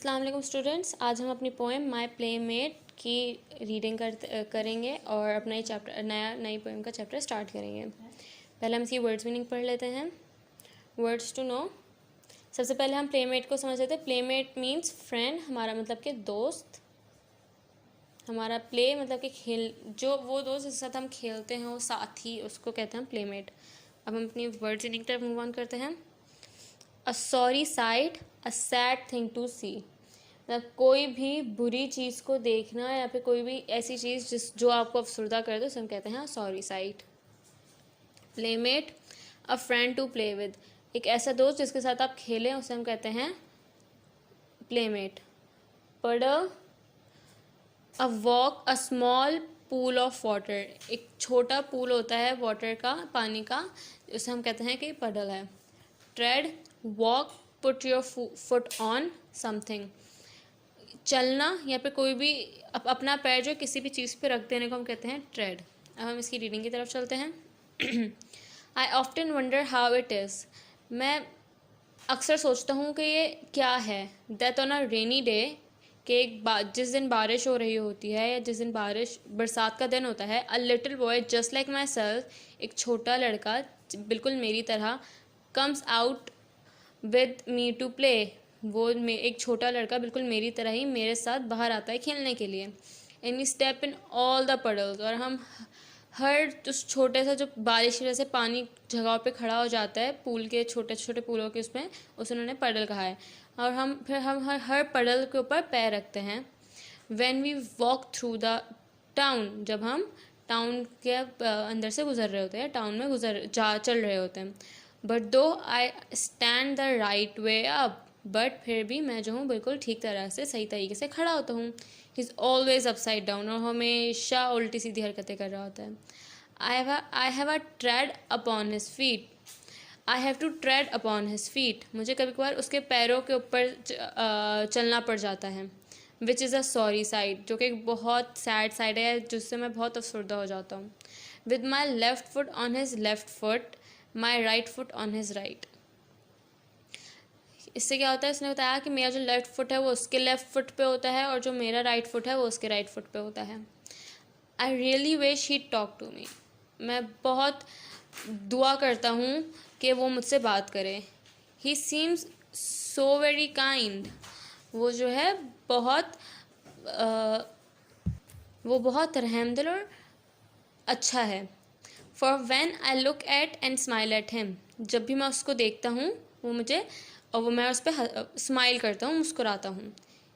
अस्सलाम वालेकुम स्टूडेंट्स। आज हम अपनी पोएम माय प्लेमेट की रीडिंग करेंगे और अपना ये चैप्टर नई पोएम का चैप्टर स्टार्ट करेंगे। पहले हम इसकी वर्ड्स मीनिंग पढ़ लेते हैं। Words to know. सबसे पहले हम प्लेमेट को समझ लेते हैं। प्लेमेट मीन्स फ्रेंड, हमारा मतलब कि दोस्त। हमारा प्ले मतलब कि खेल, जो वो दोस्त जिसके साथ हम खेलते हैं वो साथी, उसको कहते हैं प्लेमेट। अब हम अपनी वर्ड्स मीनिंग तरफ मूव ऑन करते हैं। A sorry sight, a sad thing to see. मतलब कोई भी बुरी चीज़ को देखना या फिर कोई भी ऐसी चीज़ जो आपको अफसरदा कर दे उसे हम कहते हैं sorry sight. Playmate, a friend to play with. एक ऐसा दोस्त जिसके साथ आप खेलें उसे हम कहते हैं प्लेमेट। पडल, a walk, a small pool of water. एक छोटा पूल होता है वाटर का, पानी का, उसे हम कहते हैं कि पडल है। Trade, walk, put your foot on something. चलना या फिर कोई भी अपना पैर जो किसी भी चीज़ पे रख देने को हम कहते हैं ट्रेड। अब हम इसकी रीडिंग की तरफ चलते हैं। आई often wonder how it is. मैं अक्सर सोचता हूँ कि ये क्या है। That on a rainy day, कि जिस दिन बारिश हो रही होती है या जिस दिन बरसात का दिन होता है, a little boy just like myself, एक छोटा लड़का बिल्कुल मेरी तरह, comes out with me to play. वो एक छोटा लड़का बिल्कुल मेरी तरह ही मेरे साथ बाहर आता है खेलने के लिए। And we step in all the puddles, और हम हर उस छोटे सा जो बारिश की वजह से पानी जगह पे खड़ा हो जाता है, पूल के छोटे छोटे पूलों के उसमें, उसे उन्होंने पडल कहा है। और हम हर पडल के ऊपर पैर रखते हैं। When we walk through the town, जब हम टाउन के अंदर से गुजर रहे होते हैं, टाउन में चल रहे होते हैं। बट दो I stand the right way up, but फिर भी मैं जो हूँ बिल्कुल ठीक तरह से सही तरीके से खड़ा होता हूँ। He is always upside down, और हमेशा उल्टी सीधी हरकतें कर रहा होता है। I have a tread upon his feet. I have to tread upon his feet. मुझे कभी कभार उसके पैरों के ऊपर चलना पड़ जाता है। Which is a sorry side, जो कि एक बहुत सैड साइड है जिससे मैं बहुत अफसरदा हो जाता हूँ। With my left foot on his left foot, my right foot on his right. इससे क्या होता है, इसने बताया कि मेरा जो लेफ़्ट फुट है वो उसके लेफ़्ट फुट पे होता है और जो मेरा राइट फुट है वो उसके राइट फुट पे होता है। I really wish he talk to me. मैं बहुत दुआ करता हूँ कि वो मुझसे बात करे। ही सीम्स सो वेरी काइंड। वो जो है वो बहुत रहमदिल और अच्छा है। For when I look at and smile at him, जब भी मैं उसको देखता हूँ मैं उस पर स्माइल करता हूँ, मुस्कुराता हूँ।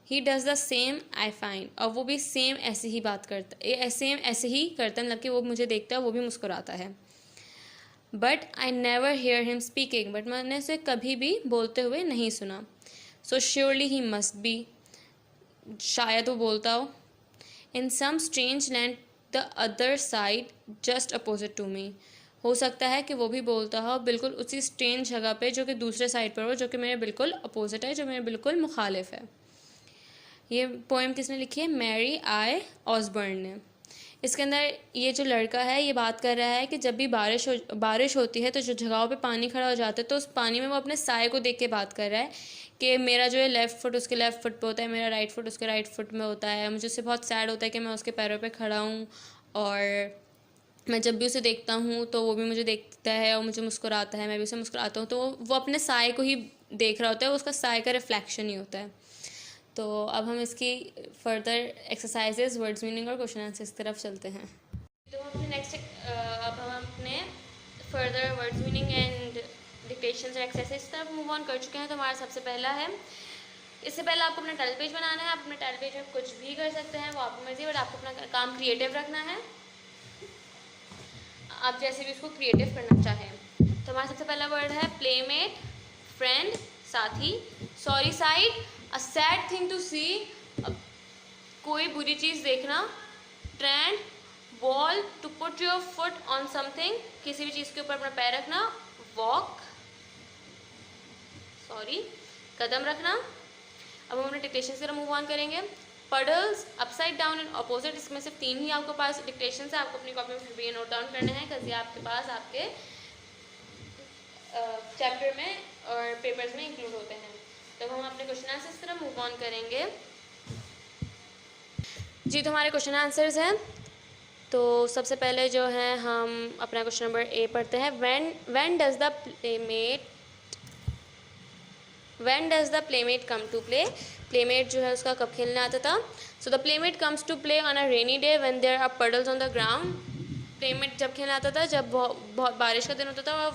He does the same I find, और वो भी सेम ऐसे ही बात करता, सेम ऐसे ही करता है, मतलब कि वो मुझे देखता है वो भी मुस्कुराता है। But I never hear him speaking, but मैंने उसे कभी भी बोलते हुए नहीं सुना। So surely he must be, शायद वो बोलता हो। In some strange land the other side just opposite to me, हो सकता है कि वो भी बोलता हो बिल्कुल उसी स्ट्रेंज जगह पे जो कि दूसरे साइड पर हो, जो कि मेरे बिल्कुल अपोजिट है, जो मेरे बिल्कुल मुखालिफ है। ये पोएम किसने लिखी है? मैरी आई ऑसबर्न ने। इसके अंदर ये जो लड़का है ये बात कर रहा है कि जब भी बारिश होती है तो जो जगहों पे पानी खड़ा हो जाता है तो उस पानी में वो अपने साए को देख के बात कर रहा है कि मेरा जो है लेफ़्ट फुट उसके लेफ़्ट फुट पे होता है, मेरा राइट फुट उसके राइट फुट में होता है। मुझे उससे बहुत सैड होता है कि मैं उसके पैरों पे खड़ा हूँ, और मैं जब भी उसे देखता हूँ तो वो भी मुझे देखता है और मुझे मुस्कुराता है, मैं भी उसे मुस्कुराता हूँ। तो वो अपने साए को ही देख रहा होता है, वो उसका साए का रिफ्लेक्शन ही होता है। तो अब हम इसकी फर्दर एक्सरसाइजेस, वर्ड्स मीनिंग और क्वेश्चन आंसर्स की तरफ चलते हैं। तो हम अपने अब हम अपने further words meaning and dictation और एक्सरसाइज की तरफ मूव ऑन कर चुके हैं। तो हमारा सबसे पहला है, इससे पहले आपको अपना टाइटल पेज बनाना है। आप अपने टाइटल पेज में कुछ भी कर सकते हैं, वो आपकी मर्जी, बट आपको अपना काम क्रिएटिव रखना है, आप जैसे भी उसको क्रिएटिव करना चाहें। तो हमारा सबसे पहला वर्ड है प्लेमेट, फ्रेंड, साथी। Sorry side, a sad thing to see, कोई बुरी चीज़ देखना। Tread, walk, to put your foot on something, किसी भी चीज़ के ऊपर अपना पैर रखना। वॉक, कदम रखना। अब हम अपने डिक्टेशन की तरफ मूव ऑन करेंगे। Puddles, upside down and opposite, इसमें से 3 ही आपके पास डिक्टेशन है, आपको अपनी कॉपी में फिर भी नोट डाउन करने हैं, क्योंकि आपके पास आपके चैप्टर में और पेपर्स में इंक्लूड होते हैं। तो हम अपने क्वेश्चन आंसर्स की तरफ मूव ऑन करेंगे। जी, तो हमारे क्वेश्चन आंसर्स हैं। तो सबसे पहले जो है हम अपना क्वेश्चन नंबर ए पढ़ते हैं। When does the playmate come to play. Playmate जो है उसका कब खेलने आता था। So the playmate comes to play on a rainy day when there are puddles on the ground. Playmate जब खेलने आता था जब बहुत बारिश का दिन होता था और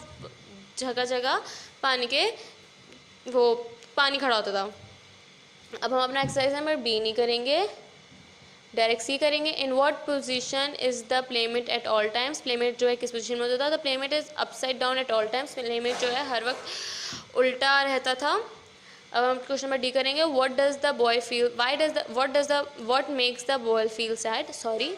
जगह जगह पानी खड़ा होता था। अब हम अपना एक्सरसाइज नंबर बी नहीं करेंगे, डायरेक्ट सी करेंगे। In what position is the playmate at all times. Playmate जो है किस पोजीशन में होता था। The playmate is upside down at all times. Playmate जो है हर वक्त उल्टा रहता था। अब हम क्वेश्चन नंबर डी करेंगे। What does the boy feel, what makes the boy feel sad. Sorry,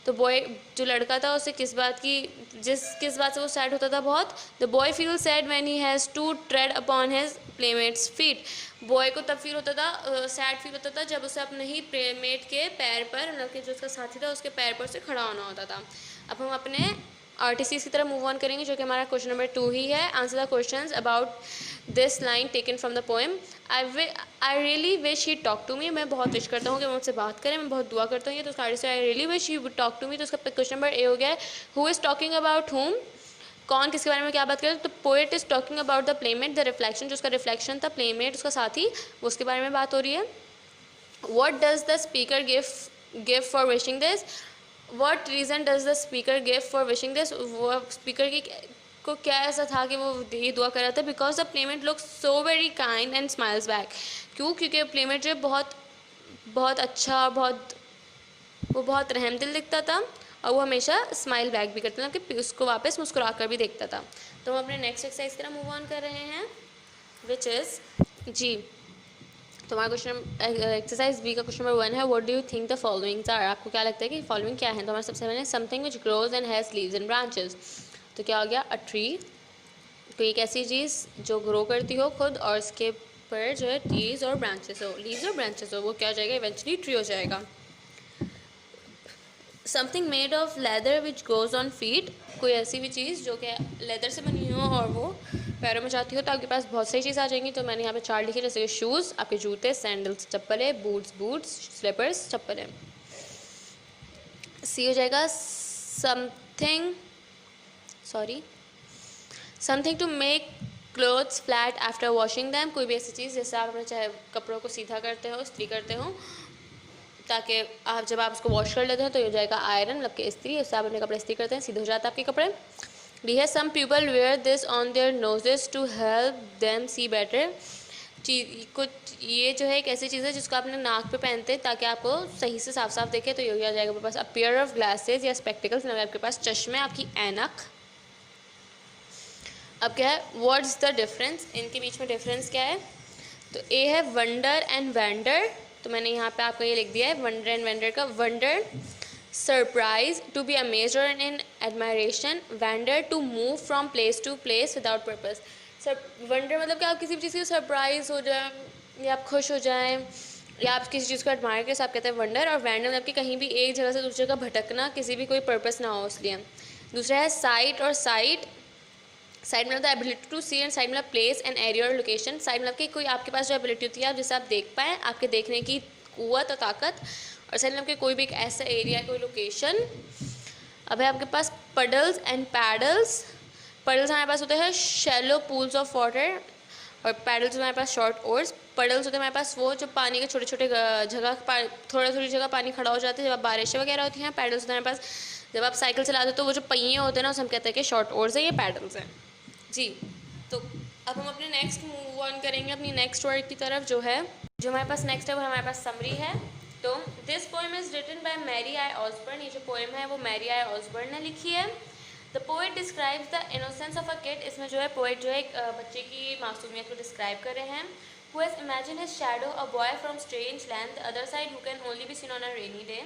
तो बॉय जो लड़का था उसे किस बात से वो सैड होता था बहुत। The boy feel sad when he has to tread upon his playmates feet. Boy को तब फील होता था, सैड फील होता था जब उसे अपने ही प्लेमेट के पैर पर, मतलब कि जो उसका साथी था उसके पैर पर से खड़ा होना होता था। अब हम अपने आरटीसी की तरफ मूव ऑन करेंगे जो कि हमारा क्वेश्चन नंबर 2 ही है। Answer the questions about this line taken from the poem. I really wish he talk to me. मैं बहुत विश करता हूँ कि वो मुझसे बात करें, मैं बहुत दुआ करता हूँ। ये तो उसका आर्टिस्ट है, I really wish he would talk to me. तो उसका क्वेश्चन नंबर ए हो गया है। हु इज़ टॉकिंग अबाउट हुम। कौन किसके बारे में क्या बात करें। तो poet is talking about the playmate, the reflection, जो उसका रिफ्लेक्शन था प्लेमेट उसका साथी, वो उसके बारे में बात हो रही है। What does the speaker give for wishing this. What reason does the speaker give for wishing this. वो स्पीकर को क्या ऐसा था कि वो ये दुआ कर रहा था। Because the playmate looks so very kind and smiles back. क्यों, क्योंकि प्लेमेट जो बहुत अच्छा, वो बहुत रहमदिल दिखता था और वो हमेशा स्माइल बैक भी करता था, कि उसको वापस मुस्कुरा कर भी देखता था। तो हम अपने नेक्स्ट एक्सरसाइज की तरफ मूव ऑन कर रहे हैं, विच इज़ जी। तो हमारा क्वेश्चन एक्सरसाइज बी का क्वेश्चन नंबर 1 है। What do you think the followings are. आपको क्या लगता है कि फॉलोइंग क्या है। तो हमारा सबसे पहले something which grows and has leaves and branches. तो क्या हो गया, अ ट्री। तो एक ऐसी चीज़ जो ग्रो करती हो खुद और इसके पर जो है लीव्स और ब्रांचेस हो, लीव्स और ब्रांचेस हो, वो क्या हो जाएगा, इवेंचुअली ट्री हो जाएगा। Something made of leather which goes on feet. कोई ऐसी भी चीज़ जो कि लेदर से बनी हो और वो पैरों में जाती हो, तो आपके पास बहुत सारी चीज़ आ जाएंगी। तो मैंने यहाँ पे 4 लिखी, जैसे कि शूज़ आपके जूते, सैंडल्स चप्पलें, बूट्स स्लीपर्स चप्पलें। सी हो जाएगा something to make clothes flat after washing them. कोई भी ऐसी चीज़ जैसे आप अपने चाहे कपड़ों को सीधा करते हो, इस्त्री करते हो, ताकि आप जब आप उसको वॉश कर लेते हो तो ये हो जाएगा आयरन, मतलब कि इस्त्री। उससे आप अपने कपड़े इस्त्री करते हैं, सीधे हो जाते हैं आपके कपड़े। डी है some people wear this on their noses to help them see better. कुछ ये जो है एक ऐसी चीज़ है जिसको आपने नाक पे पहनते हैं ताकि आपको सही से साफ देखे। तो ये हो जाएगा आपके पास अ पेयर ऑफ ग्लासेस या स्पेक्टिकल्स, मतलब आपके पास चश्मे, आपकी ऐनक। अब क्या है, व्हाट्स द डिफरेंस, इनके बीच में डिफरेंस क्या है। तो ए है वंडर एंड वेंडर। तो मैंने यहाँ पे आपको ये लिख दिया है वंडर एंड वेंडर का। Wonder surprise, to be amazed और in admiration. Wander to move from place to place without purpose. Wonder मतलब कि आप किसी भी चीज़ की सरप्राइज हो जाए या आप खुश हो जाएं या आप किसी चीज़ को एडमायर करें, आप कहते हैं वंडर। और वेंडर मतलब कि कहीं भी एक जगह से दूसरी जगह भटकना, किसी भी कोई पर्पस ना हो इसलिए। दूसरा है साइट और साइट मतलब the ability to see and sight मतलब प्लेस एंड एरिया और लोकेशन। साइट मतलब कि कोई आपके पास जो एबिलिटी होती है आप जिससे आप देख पाएँ, आपके देखने की कुव्वत और ताकत। और साइट मतलब कि कोई भी एक ऐसा एरिया, कोई लोकेशन। अब है आपके पास पडल्स एंड पैडल्स। पडल्स हमारे पास होते हैं शैलो पूल्स ऑफ वाटर और पैडल्स हमारे पास शॉर्ट ओर्स। पडल्स होते हैं हमारे पास वो जो पानी के छोटे छोटे जगह, थोड़ी जगह पानी खड़ा हो जाता है जब बारिशें वगैरह होती हैं। पैडल्स होते हैं हमारे पास जब आप साइकिल चलाते हो तो वो जो पहिए होते हैं ना, उसे हम कहते हैं कि शॉर्ट ओर्स है, ये पैडल्स हैं जी। तो अब हम अपने नेक्स्ट मूव ऑन करेंगे अपनी नेक्स्ट वर्ड की तरफ, जो हमारे पास नेक्स्ट है वो हमारे पास समरी है। तो this poem is written by Mary I Osborne. ये जो पोएम है वो मैरी आई ऑसबर्न ने लिखी है। The poet describes the innocence of a kid. इसमें जो है पोएट जो है एक बच्चे की मासूमियत को डिस्क्राइब कर रहे हैं। Who has imagine his shadow a boy from strange land the other side who can only be seen on a rainy day.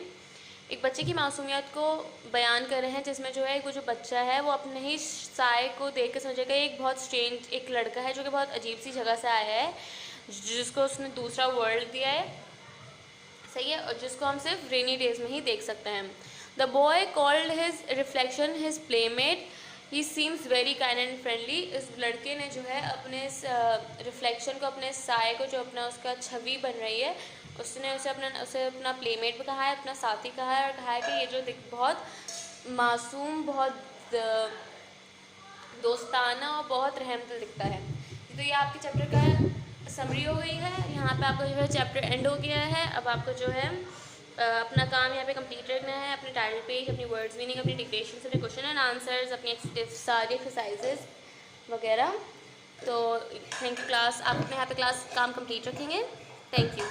एक बच्चे की मासूमियत को बयान कर रहे हैं जिसमें जो है वो जो बच्चा है वो अपने ही साए को देख के समझेगा एक बहुत स्ट्रेंज एक लड़का है जो कि बहुत अजीब सी जगह से आया है, जिसको उसने दूसरा वर्ल्ड दिया है, सही है, और जिसको हम सिर्फ रेनी डेज में ही देख सकते हैं। The boy called his reflection his playmate. He seems very kind and friendly. इस लड़के ने जो है अपने रिफ्लेक्शन को, अपने साय को, जो अपना उसका छवि बन रही है, उसे अपना प्लेमेट भी कहा है, अपना साथी कहा है, और कहा है कि ये जो बहुत मासूम, बहुत दोस्ताना और बहुत रहमदिल दिखता है। तो ये आपके चैप्टर का समरी हो गई है। यहाँ पे आपका जो है चैप्टर एंड हो गया है। अब आपको जो है अपना काम यहाँ पे कंप्लीट रखना है, अपने टाइटल पेज, अपनी वर्ड्स मीनिंग, अपनी डिक्टेशन, अपने क्वेश्चन एंड आंसर्स, अपनी सारी एक्सरसाइजेज वगैरह। तो थैंक यू क्लास, आप अपने यहाँ पे क्लास काम कंप्लीट रखेंगे। Thank you.